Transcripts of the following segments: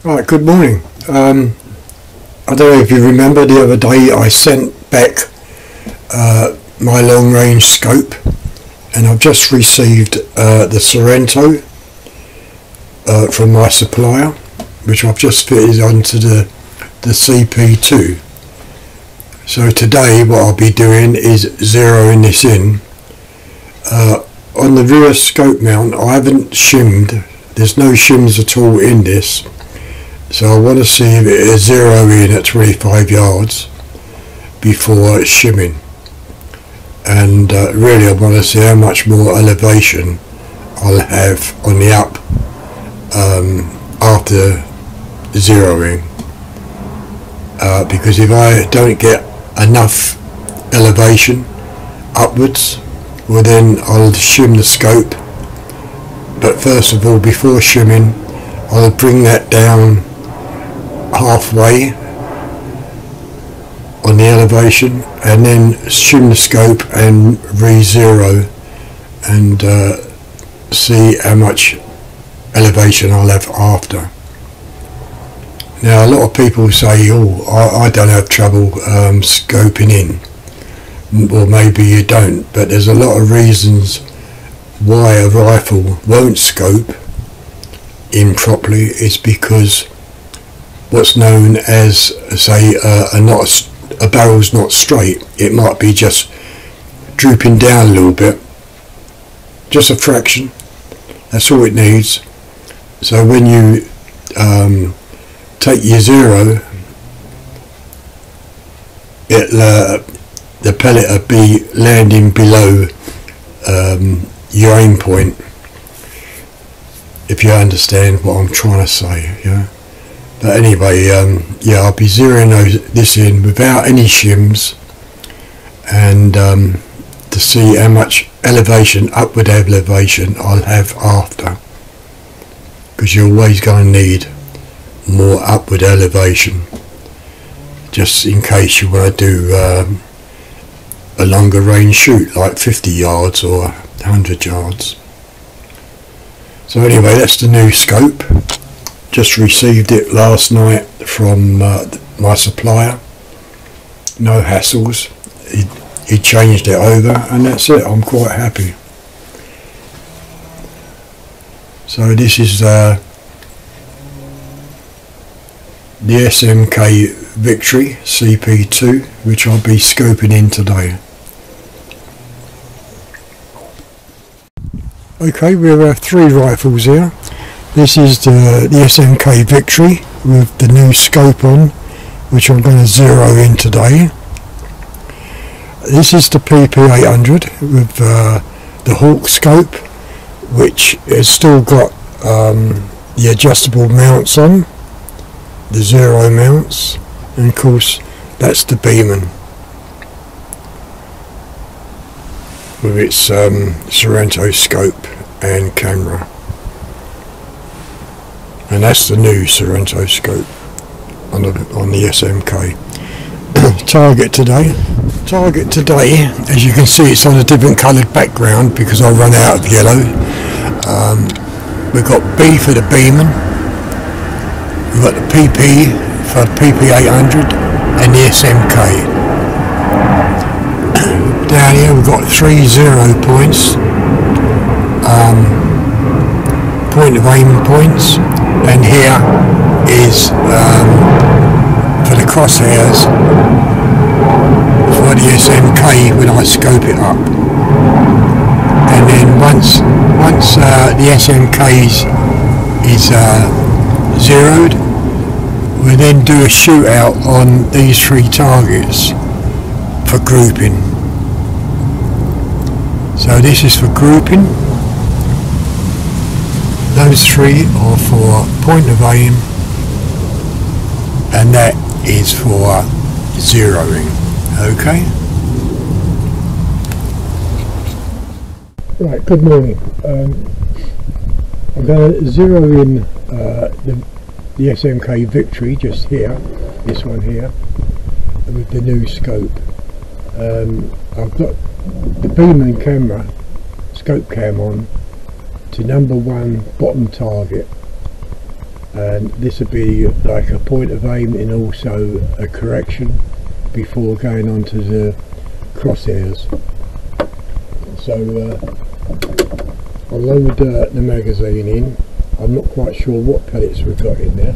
Right, good morning. I don't know if you remember the other day I sent back my long range scope, and I've just received the Sorrento from my supplier, which I've just fitted onto the CP2. So today what I'll be doing is zeroing this in. On the rear scope mount I haven't shimmed, there's no shims at all in this. So I want to see if it is zero in at 25 yards before shimming, and really I want to see how much more elevation I'll have on the up after zeroing, because if I don't get enough elevation upwards, well then I'll shim the scope. But first of all, before shimming, I'll bring that down halfway on the elevation and then shim the scope and re-zero and see how much elevation I'll have after. Now a lot of people say, oh, I don't have trouble scoping in. Well, maybe you don't, but there's a lot of reasons why a rifle won't scope in properly. Is because what's known as, say, a barrel's not straight. It might be just drooping down a little bit, just a fraction. That's all it needs. So when you take your zero, the pellet will be landing below your aim point, if you understand what I'm trying to say. Yeah. But anyway, yeah, I'll be zeroing this in without any shims, and to see how much elevation, upward elevation, I'll have after, because you're always going to need more upward elevation, just in case you want to do a longer range shoot, like 50 yards or 100 yards. So anyway, that's the new scope. Just received it last night from my supplier. No hassles. He changed it over, and that's it. I'm quite happy. So this is the SMK Victory CP2, which I'll be scoping in today. Okay, we have 3 rifles here. This is the SMK Victory with the new scope on, which I'm going to zero in today. This is the PP800 with the Hawk scope, which has still got the adjustable mounts on, the zero mounts, and of course that's the Beeman with its Sorrento scope and camera. And that's the new Sorrento scope on the SMK. Target today, as you can see, it's on a different coloured background because I run out of yellow. We've got B for the Beeman, we've got the PP for PP800 and the SMK. Down here we've got 3 0 points, point of aim points. And here is for the crosshairs for the SMK when I scope it up. And then once the SMK is zeroed, we then do a shootout on these 3 targets for grouping. So this is for grouping. Those 3 are for point of aim, and that is for zeroing. Okay? Right, good morning. I'm going to zero in the SMK Victory just here, this one here, with the new scope. I've got the Beeman camera, scope cam on, to number 1 bottom target, and this would be like a point of aim and also a correction before going on to the crosshairs. So I'll load the magazine in. I'm not quite sure what pellets we've got in there,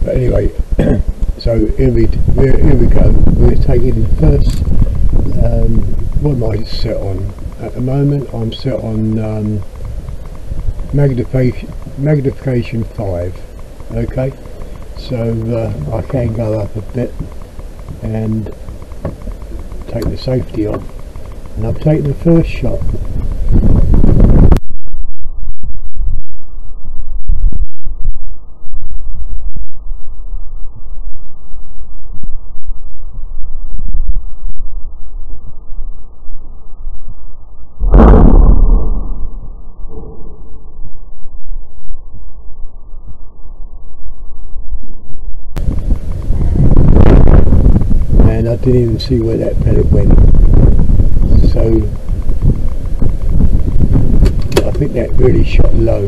but anyway, so here we go. We're taking the first, what am I set on at the moment? I'm set on magnification 5. Okay, so I can go up a bit and take the safety off, and I've taken the first shot. And I didn't even see where that pellet went, so I think that really shot low.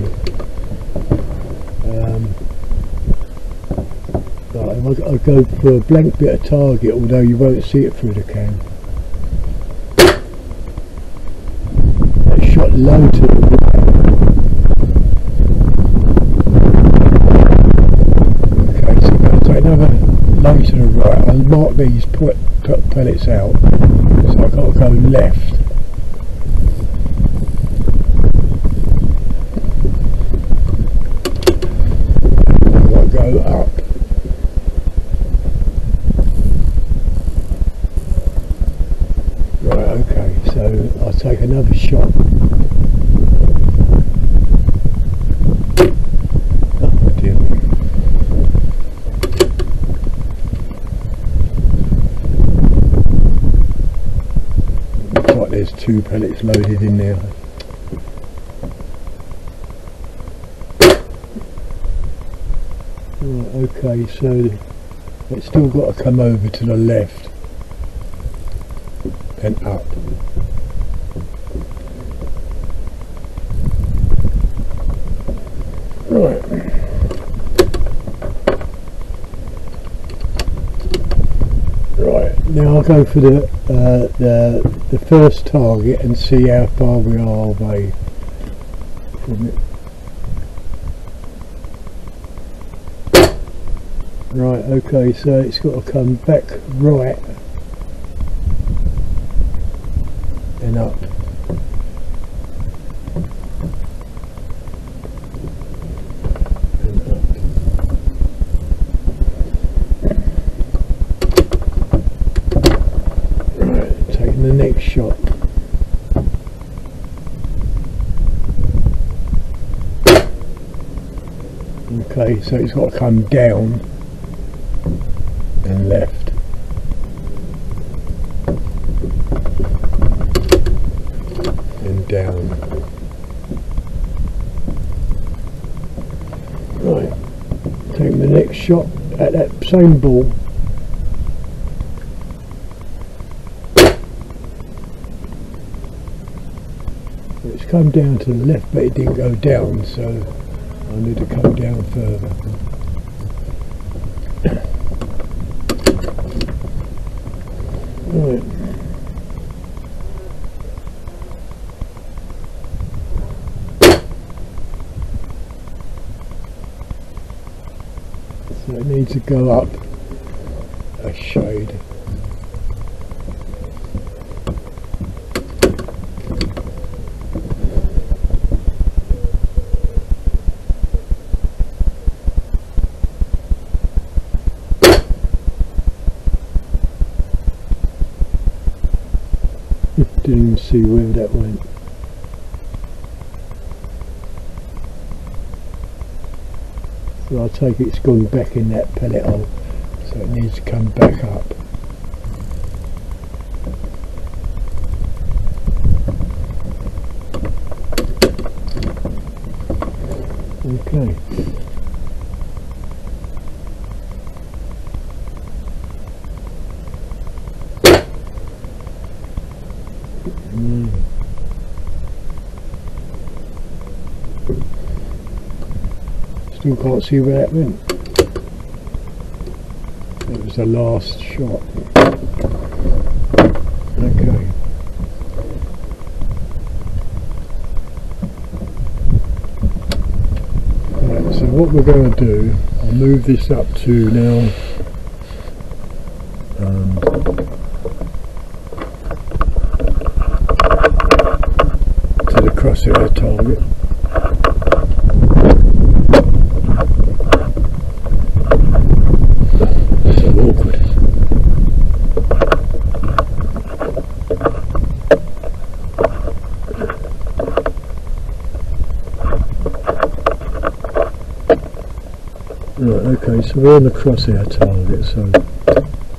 Right, I'll go for a blank bit of target, although you won't see it through the cam. That shot low to the right. Okay, so I'm going to take another low to the right. I'll mark these pellets out, so I've got to go left. I've got to go up. Right, okay, so I'll take another shot. Oh dear. Looks like there's 2 pellets loaded in there. Right, okay, so it's still got to come over to the left and up. Right. Right, now I'll go for the first target and see how far we are away from it. Right, okay, so it's got to come back right and up. And up. Right, taking the next shot. Okay, so it's got to come down and left. And down. Right, taking the next shot at that same ball. It's come down to the left, but it didn't go down, so I need to come down further. Right. So it needs to go up a shade. Didn't even see where that went. So I take it it's gone back in that pellet hole, so it needs to come back up. Okay. Still can't see where that went. That was the last shot. Okay. Right, so what we're going to do, I'll move this up to now to the crosshair target. So awkward. Right, okay, so we're on the crosshair target, so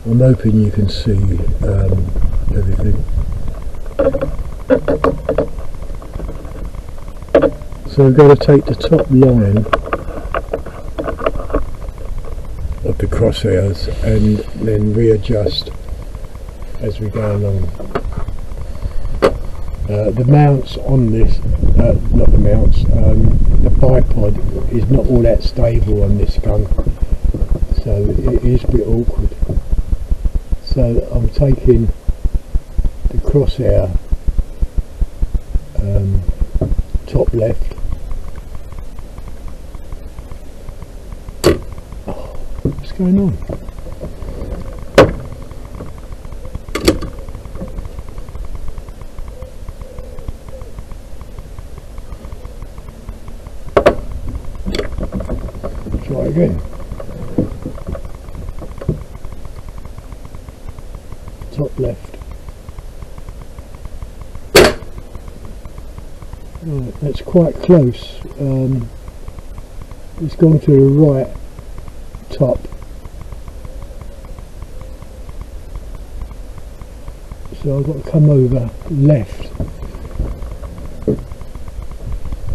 I'm hoping you can see everything. So we're going to take the top line of the crosshairs and then readjust as we go along. The mounts on this, not the mounts, the bipod is not all that stable on this gun, so it is a bit awkward. So I'm taking the crosshair top left. Oh, what's going on? Try again. Top left. Right, that's quite close. It's gone to the right top. So I've got to come over left.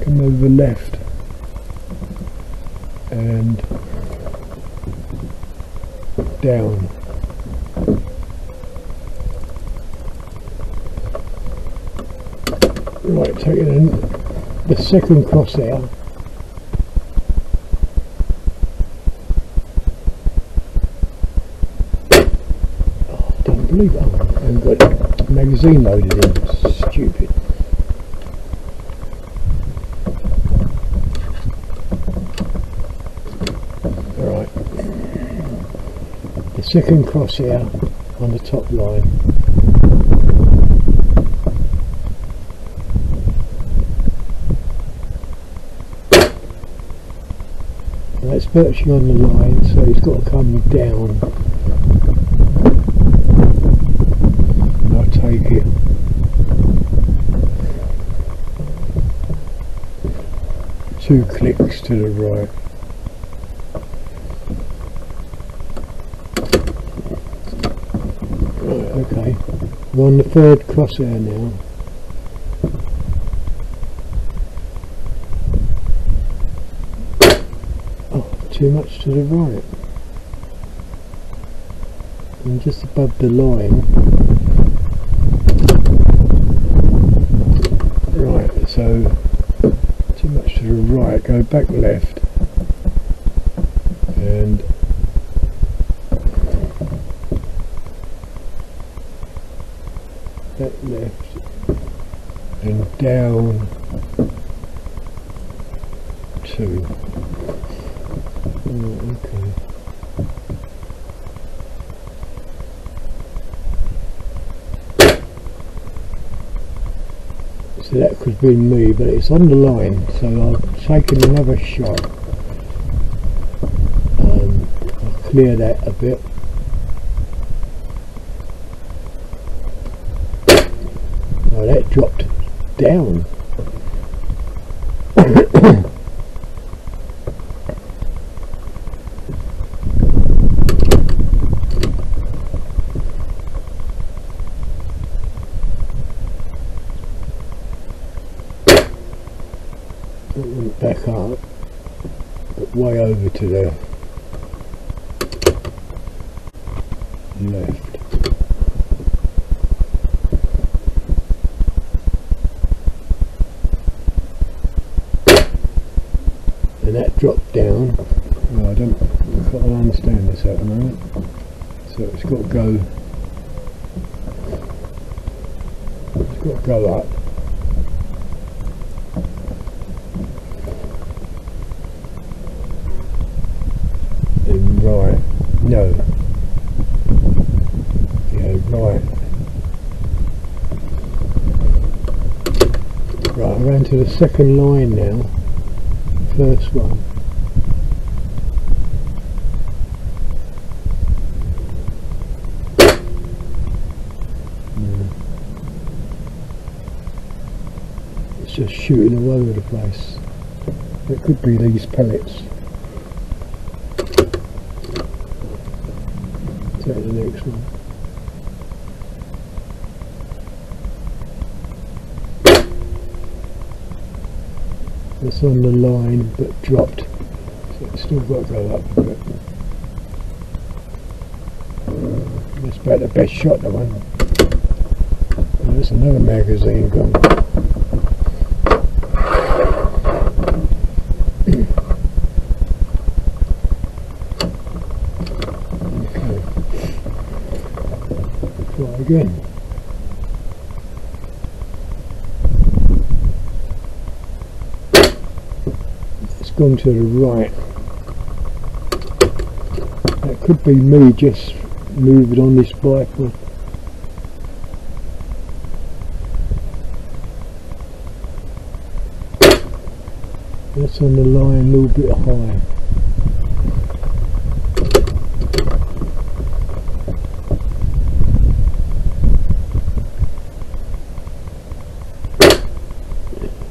Come over left. And down. Right, taking in the second crosshair. Oh, I don't believe it. I haven't got a magazine loaded in. Stupid. Alright. The second crosshair on the top line. That's virtually on the line, so it's got to come down. And I'll take it. Two clicks to the right. Right, okay. We're on the third crosshair now. Too much to the right, and just above the line. Right, so too much to the right, go back left, and back left, and down 2. Okay. So that could be me, but it's on the line, so I'll take another shot. I'll clear that a bit. Oh, that dropped down. Back up, but way over to the left. And that drop down. Well, I can't understand this at the moment. So it's got to go. It's got to go up. And right. No. Yeah, right. Right, I'm going to the second line now. First one. It's just shooting all over the place. It could be these pellets. Take the next one. It's on the line but dropped, so it's still got to go up a bit. That's about the best shot, that one. And there's another magazine gone. Okay. Try again. Gone to the right. That could be me just moving on this bipod. That's on the line a little bit high.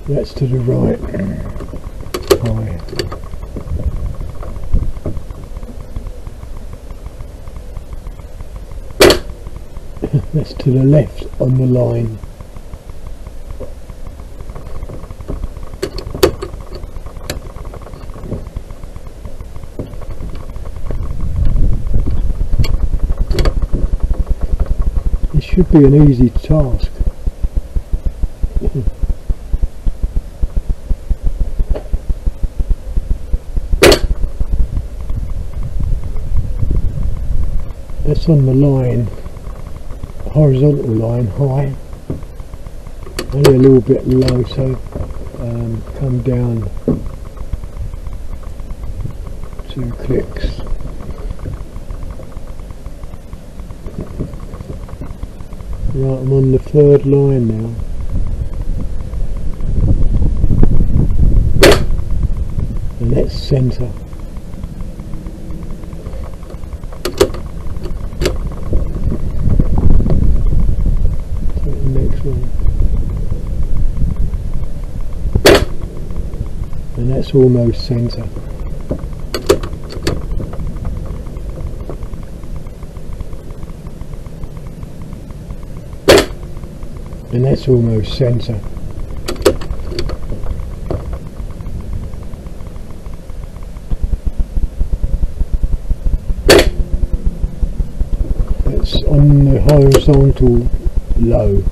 That's to the right. High. That's to the left on the line. It should be an easy task. That's on the line, horizontal line, high, only a little bit low, so come down 2 clicks. Right, I'm on the third line now. And that's centre. And that's almost centre. And that's almost centre. That's on the horizontal low.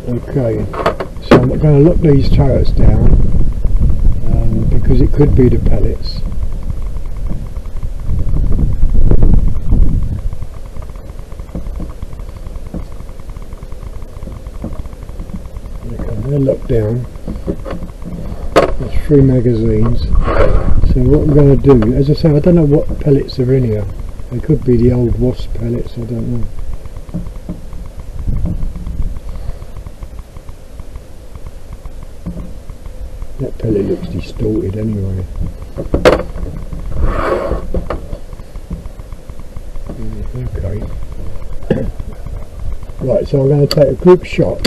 Okay. So I'm going to lock these turrets down because it could be the pellets. Okay, they're locked down. There's 3 magazines. So what I'm going to do, as I say, I don't know what pellets are in here. They could be the old wasp pellets, I don't know. That pellet looks distorted anyway. Okay. Right, so I'm going to take a group shot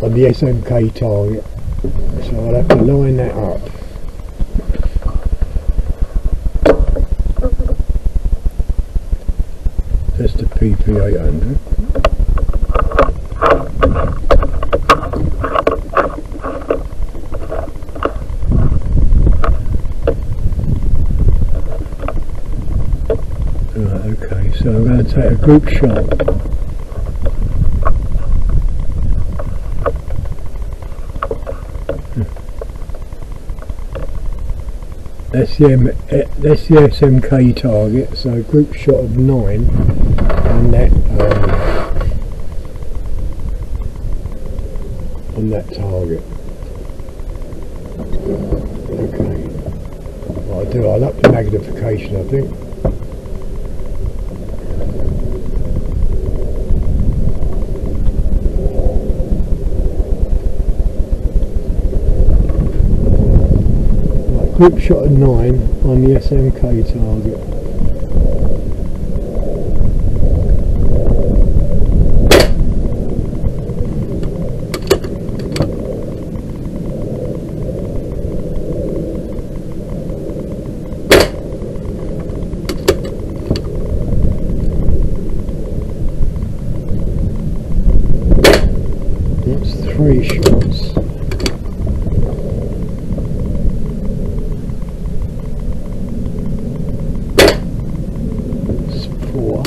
on the SMK target. So I'll have to line that up. That's the PP800. Okay, so I'm going to take a group shot. That's the SMK target, so group shot of 9 on that target. Okay. What I'll up the magnification, I think. Right, group shot of 9 on the SMK target. That's 3 shots. That's 4.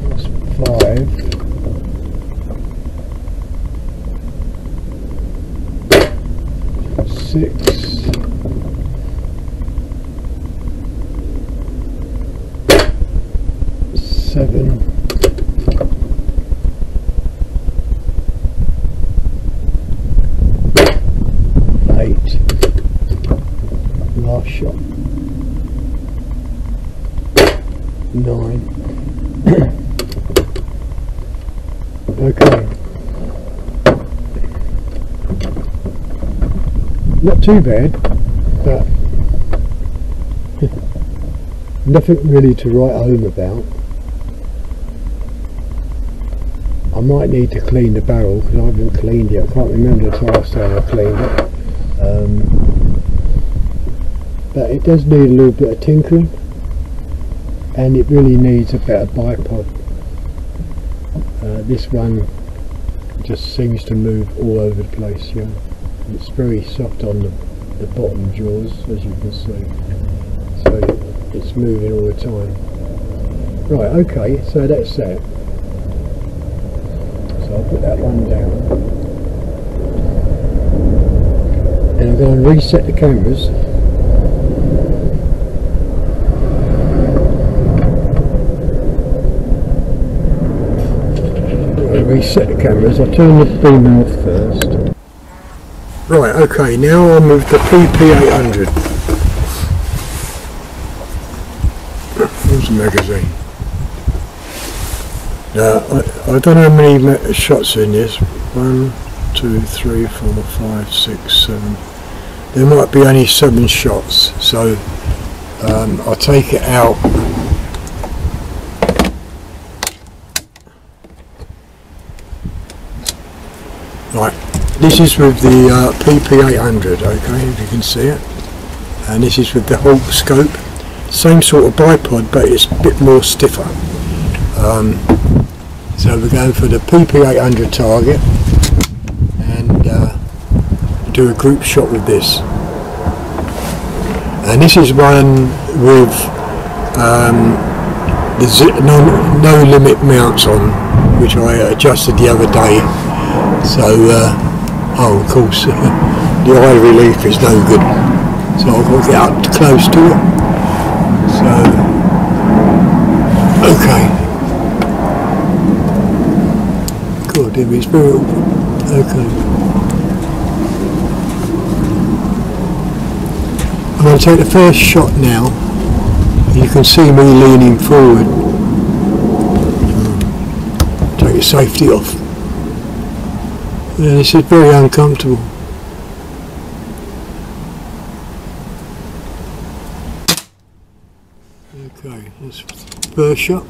That's 5. 6. 7. 8. Last shot. 9. Okay. Not too bad, but nothing really to write home about. I might need to clean the barrel because I haven't cleaned it. I can't remember the last time I cleaned it. But it does need a little bit of tinkering, and it really needs a better bipod. This one just seems to move all over the place. You know? It's very soft on the bottom jaws, as you can see. So it's moving all the time. Right, okay, so that's that. I'll put that one down, and I'm going to reset the cameras. Reset the cameras. I'll turn the beam off first. Right, okay, now I'll move the PP800. Here's the magazine. I don't know how many shots in this. 1, 2, 3, 4, 5, 6, 7. There might be only 7 shots, so I'll take it out. Right, this is with the PP800, okay, if you can see it, and this is with the Hawk scope. Same sort of bipod, but it's a bit more stiffer. So we're going for the PP800 target and do a group shot with this. And this is one with the no limit mounts on, which I adjusted the other day. So, oh, of course, the eye relief is no good. So I've got to get up close to it. So, okay. God, it's very awkward. Okay. I'm going to take the first shot now. You can see me leaning forward. Take the safety off. Yeah, this is very uncomfortable. Okay, that's first shot.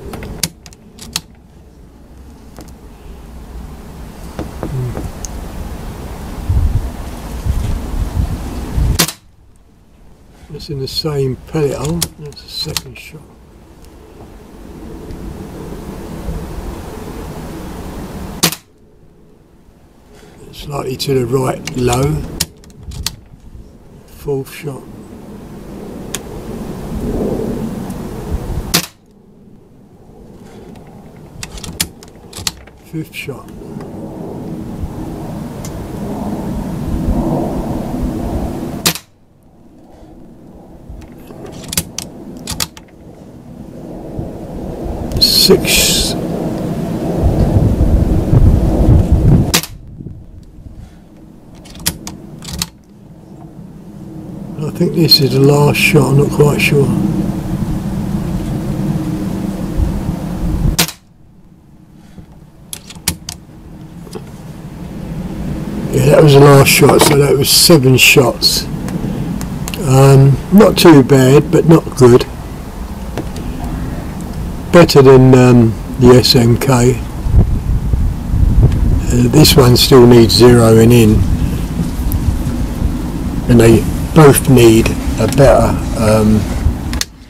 That's in the same pellet hole. That's the second shot. Slightly to the right, low. Fourth shot. Fifth shot. 6. I think this is the last shot, I'm not quite sure. Yeah, that was the last shot, so that was 7 shots. Not too bad, but not good. Better than the SMK. This one still needs zeroing in, and they both need a better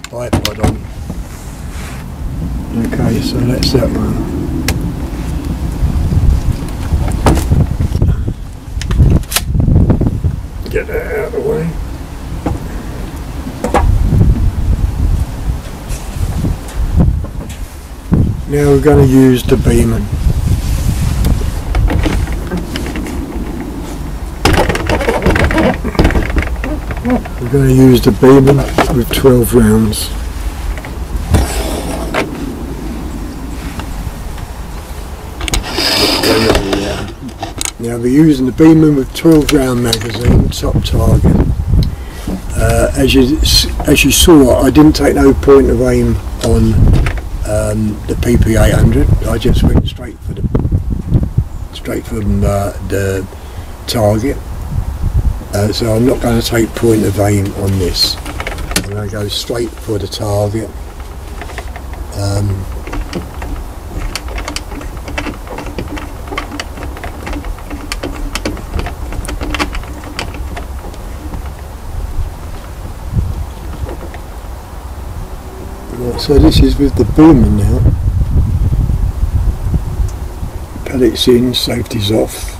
bipod on. Okay, so that's that one. Get that out of the way. Now we're going to use the Beeman. We're going to use the Beeman with 12 rounds. Now we're using the Beeman with 12 round magazine, top target. As you saw, I didn't take no point of aim on the PP800. I just went straight from the target. So I'm not going to take point of aim on this. I'm going to go straight for the target. So this is with the Beeman now. Pellets in, safety's off.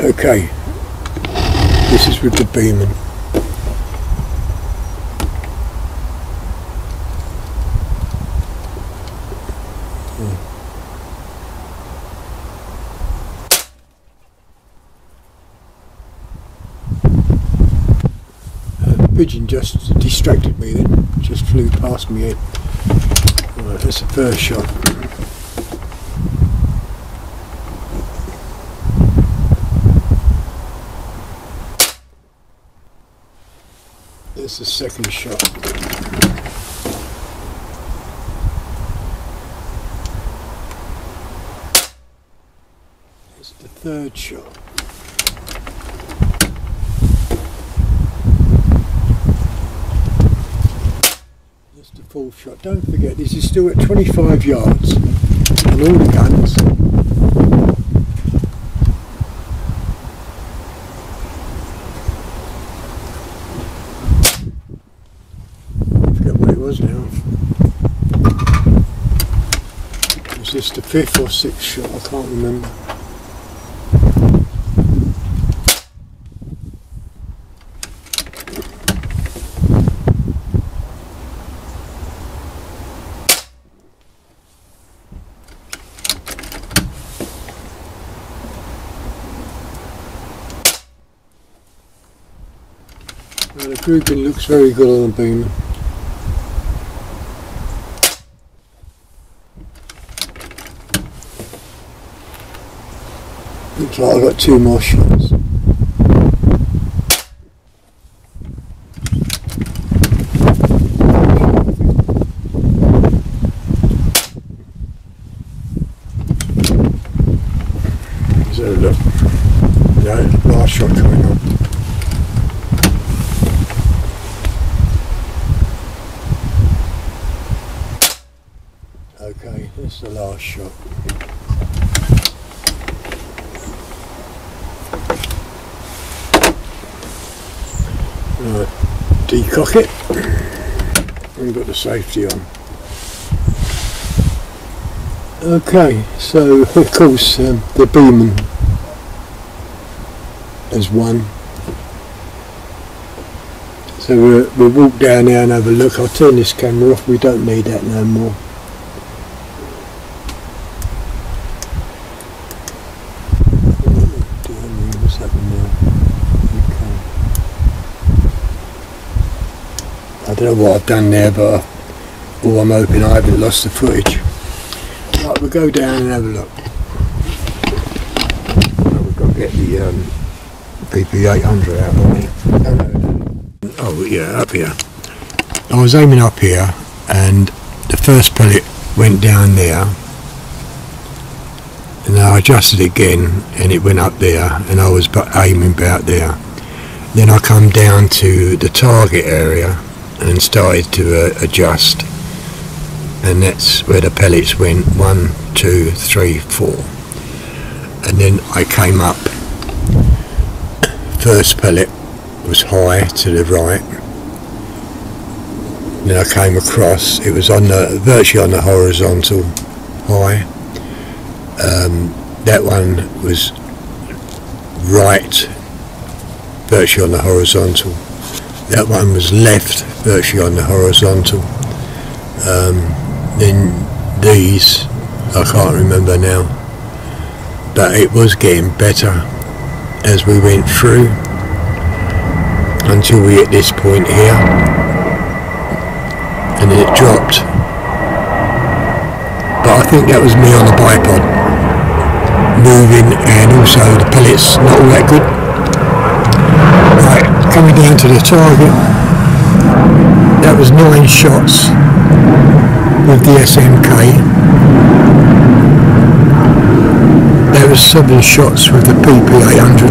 Okay, this is with the Beeman. Pigeon just distracted me then, just flew past me head. Right, that's the first shot. That's the second shot. That's the third shot. Full shot. Don't forget, this is still at 25 yards on all the guns. I forget what it was now. Was this the 5th or 6th shot? I can't remember. Well, the grouping looks very good on the Beeman. Looks like I've got 2 more shots. So look, no, last shot coming on. Okay, that's the last shot. Right, decock it. We've got the safety on. Okay, so of course the Beeman has won. So we'll walk down there and have a look. I'll turn this camera off, we don't need that no more. don't know what I've done there, but I'm hoping I haven't lost the footage. Right, we'll go down and have a look. Well, we've got to get the PP800 out of me. Oh yeah, up here. I was aiming up here and the first pellet went down there, and I adjusted again and it went up there, and I was aiming about there. Then I come down to the target area and started to adjust, and that's where the pellets went, 1, 2, 3, 4, and then I came up. First pellet was high to the right, then I came across, it was on the virtually on the horizontal high. That one was right, virtually on the horizontal. That one was left, virtually on the horizontal. Then these, I can't remember now, but it was getting better as we went through until we hit this point here, and then it dropped. But I think that was me on the bipod moving, and also the pellets not all that good. Right, coming down to the target, that was 9 shots with the SMK. There was 7 shots with the PP800,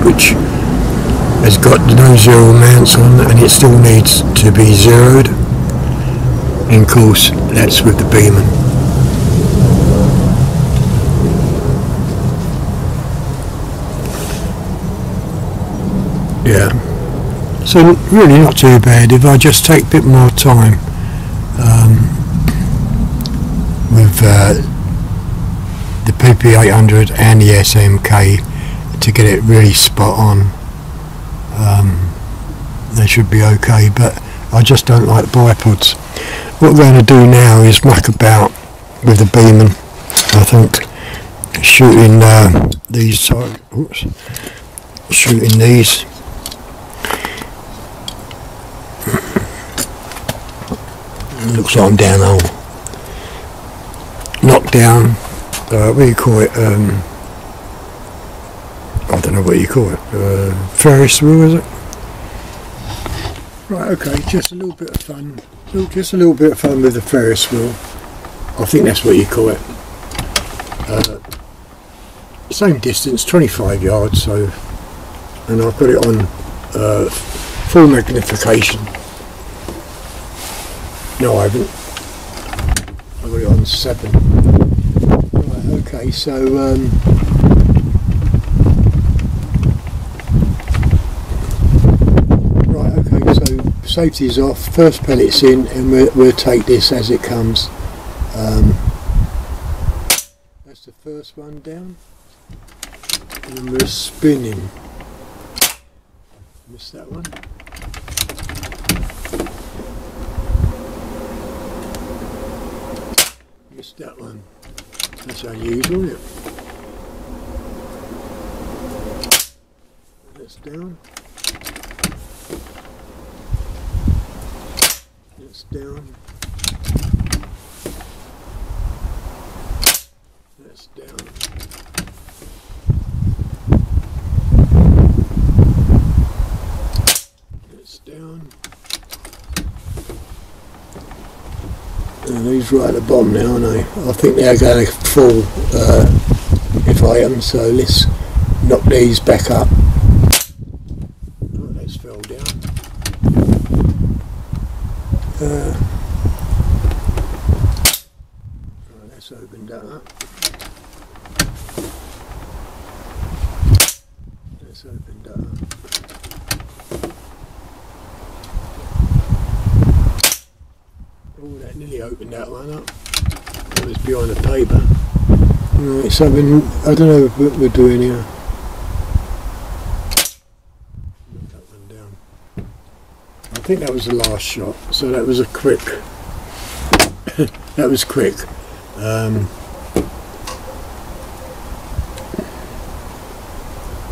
which has got no zero mounts on, and it still needs to be zeroed. And of course, that's with the Beeman. Yeah, so really not too bad if I just take a bit more time with the PP800 and the SMK to get it really spot on. They should be okay, but I just don't like bipods. What we're going to do now is muck about with the Beeman. I think shooting these side, shooting these. Looks like I'm down hole. Knocked down. What do you call it? I don't know what you call it. Ferris wheel, is it? Right. Okay. Just a little bit of fun. Just a little bit of fun with the Ferris wheel. I think that's what you call it. Same distance, 25 yards. So, and I've got it on full magnification. No, I haven't. I've got it on 7. Right, okay, so right, okay, so safety's off, first pellet's in, and we'll take this as it comes. That's the first one down, and we're spinning. Missed that one. Missed that one. That's unusual, isn't it? That's down. That's down. That's down. That's down. And these right at the bottom now, aren't they? I think they're going to fall if I am, so let's knock these back up. Oh, that's fell down. Right, let's open that up. Let's open that up. Oh, that nearly opened that one up. That was behind the paper. Right, so I don't know what we're doing here. Put that one down. I think that was the last shot, so that was a quick. That was quick.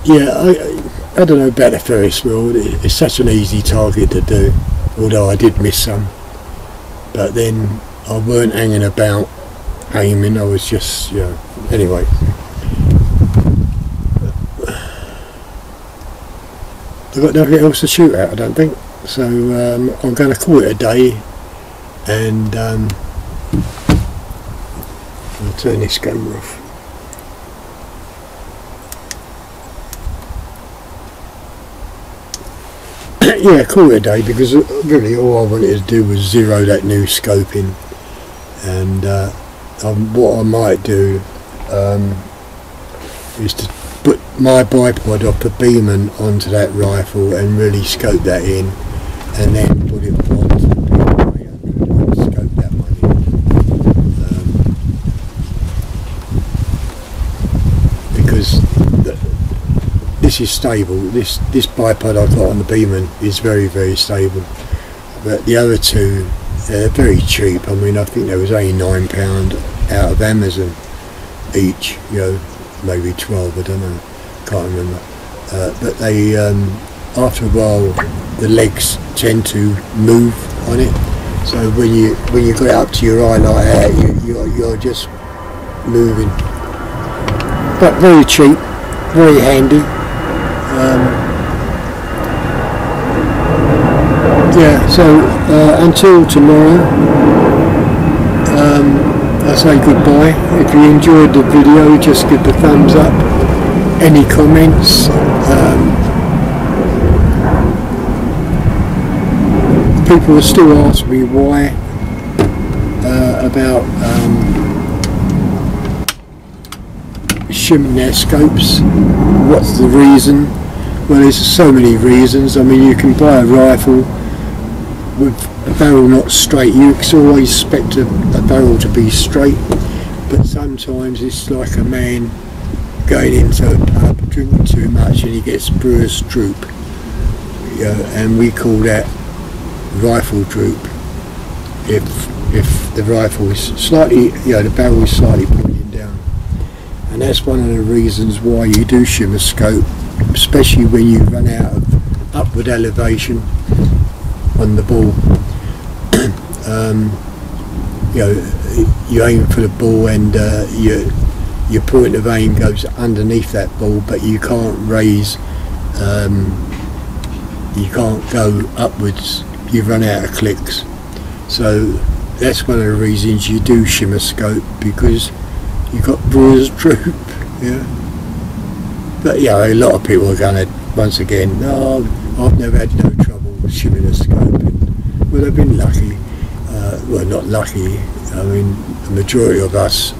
Yeah, I don't know about the Ferris wheel. It's such an easy target to do. although I did miss some. But then I weren't hanging about aiming, I was just, you know, anyway. I've got nothing else to shoot at, I don't think. So I'm going to call it a day, and I'll turn this camera off. Yeah, call it a day, because really all I wanted to do was zero that new scope in, and what I might do is to put my bipod off the Beeman onto that rifle and really scope that in, and then put it onto the Beeman 300 and scope that one in, because this is stable. This bipod I've got on the Beeman is very, very stable, but the other two, they're very cheap. I mean, I think there was only £9 out of Amazon each, you know, maybe 12, I don't know, can't remember. But they, after a while, the legs tend to move on it. So when you got it up to your eye like that, you're just moving. But very cheap, very handy. Yeah, so until tomorrow, I say goodbye. If you enjoyed the video, just give the thumbs up. Any comments? People will still ask me why about shimming their scopes. What's the reason? Well, there's so many reasons. I mean, you can buy a rifle with a barrel not straight. You can always expect a barrel to be straight, but sometimes it's like a man going into a pub, drinking too much, and he gets brewer's droop, you know, and we call that rifle droop. If the rifle is slightly, you know, the barrel is slightly pointing down, and that's one of the reasons why you do shim a scope, especially when you run out of upward elevation on the ball. You know, you aim for the ball, and your point of aim goes underneath that ball, but you can't raise, you can't go upwards, you run out of clicks. So that's one of the reasons you do shim a scope, because you've got brewer's droop. Yeah. But yeah, a lot of people are going to, once again, no, I've never had no trouble with shimming a scope. Well, they've been lucky. Well, not lucky. I mean, the majority of us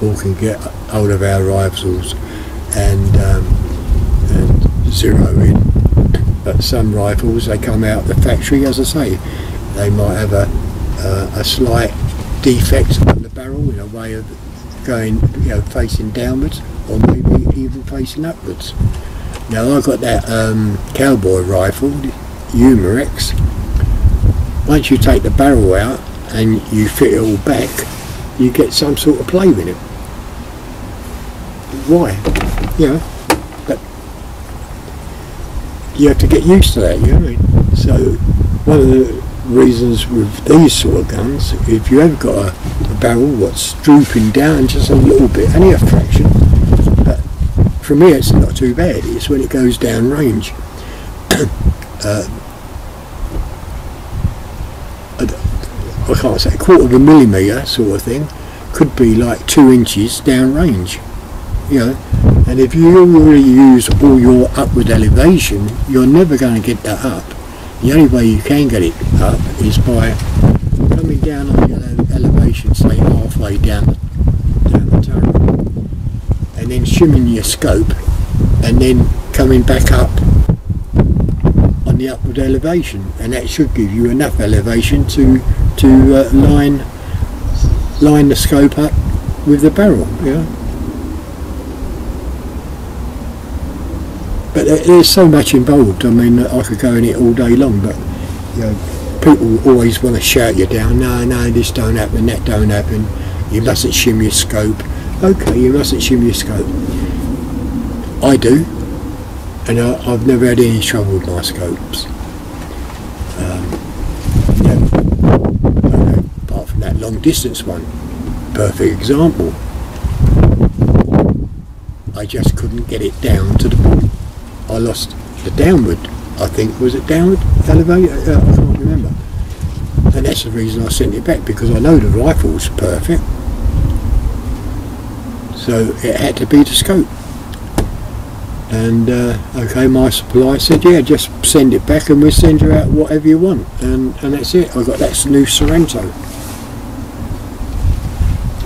all can get hold of our rifles and zero in. But some rifles, they come out the factory, as I say, they might have a slight defect on the barrel in a way of going, you know, facing downwards, or maybe even facing upwards. Now I've got that cowboy rifle, Humorex. Once you take the barrel out and you fit it all back, you get some sort of play with it. Why? You know, but you have to get used to that, you know what I mean? So one of the reasons with these sort of guns, if you have got a barrel what's drooping down just a little bit, only a fraction, but for me it's not too bad. It's when it goes down range. I can't say, 1/4 millimetre sort of thing, could be like 2 inches down range, you know. And if you really use all your upward elevation, you're never going to get that up. The only way you can get it up is by coming down on your elevation, say halfway down the turret, and then shimming your scope, and then coming back up on the upward elevation, and that should give you enough elevation to line the scope up with the barrel, you know. But there's so much involved. I mean, I could go in it all day long, but you know, people always want to shout you down. No, this don't happen, that don't happen. You mustn't shim your scope. Okay, you mustn't shim your scope. I do, and I've never had any trouble with my scopes. long distance one, perfect example. I just couldn't get it down to the point. I lost the downward, I think, was it downward elevator? I can't remember. And that's the reason I sent it back, because I know the rifle's perfect. So it had to be the scope. And okay, my supplier said, yeah, just send it back and we'll send you out whatever you want. And that's it. I got that new Sorrento.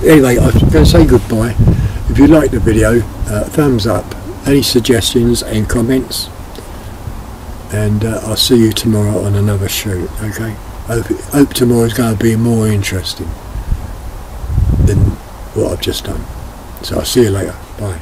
Anyway, I'm going to say goodbye. If you like the video, thumbs up. Any suggestions and comments. And I'll see you tomorrow on another shoot. Okay. Hope tomorrow's going to be more interesting than what I've just done. So I'll see you later. Bye.